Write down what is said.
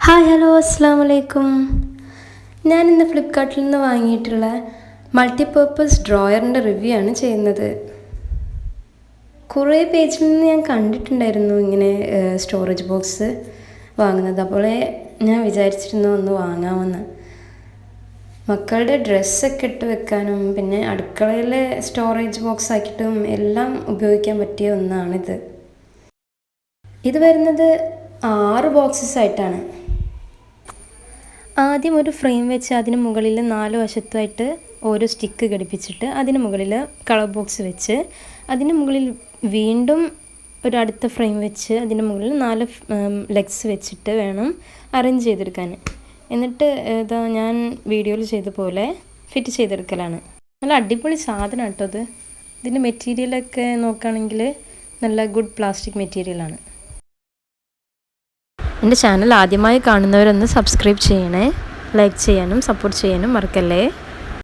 Hi hello അസ്സാം വലൈക്കും. ഞാനിന്ന് ഫ്ലിപ്കാർട്ടിൽ നിന്ന് വാങ്ങിയിട്ടുള്ള മൾട്ടിപർപ്പസ് ഡ്രോയറിൻ്റെ റിവ്യൂ ആണ് ചെയ്യുന്നത്. കുറേ പേജിൽ നിന്ന് ഞാൻ കണ്ടിട്ടുണ്ടായിരുന്നു ഇങ്ങനെ സ്റ്റോറേജ് ബോക്സ് വാങ്ങുന്നത്. അപ്പോൾ ഞാൻ വിചാരിച്ചിരുന്നു ഒന്ന് വാങ്ങാമെന്ന്. മക്കളുടെ ഡ്രസ്സൊക്കെ ഇട്ട് വെക്കാനും പിന്നെ അടുക്കളയിലെ സ്റ്റോറേജ് ബോക്സ് ആക്കിയിട്ടും എല്ലാം ഉപയോഗിക്കാൻ പറ്റിയ ഒന്നാണിത്. ഇത് വരുന്നത് 6 ബോക്സസ് ആയിട്ടാണ്. ആദ്യം ഒരു ഫ്രെയിം വെച്ച് അതിന് മുകളിൽ 4 വശത്തായിട്ട് ഓരോ സ്റ്റിക്ക് ഘടിപ്പിച്ചിട്ട് അതിന് മുകളിൽ കളർ ബോക്സ് വെച്ച് അതിന് മുകളിൽ വീണ്ടും ഒരു അടുത്ത ഫ്രെയിം വെച്ച് അതിന് മുകളിൽ 4 ലെഗ്സ് വെച്ചിട്ട് വേണം അറേഞ്ച് ചെയ്തെടുക്കാൻ. എന്നിട്ട് ഇതാ ഞാൻ വീഡിയോയിൽ ചെയ്ത പോലെ ഫിറ്റ് ചെയ്തെടുക്കലാണ്. നല്ല അടിപൊളി സാധനം കേട്ടോ ഇത്. ഇതിൻ്റെ മെറ്റീരിയലൊക്കെ നോക്കുകയാണെങ്കിൽ നല്ല ഗുഡ് പ്ലാസ്റ്റിക് മെറ്റീരിയലാണ്. എൻ്റെ ചാനൽ ആദ്യമായി കാണുന്നവരൊന്ന് സബ്സ്ക്രൈബ് ചെയ്യണേ. ലൈക്ക് ചെയ്യാനും സപ്പോർട്ട് ചെയ്യാനും മറക്കല്ലേ.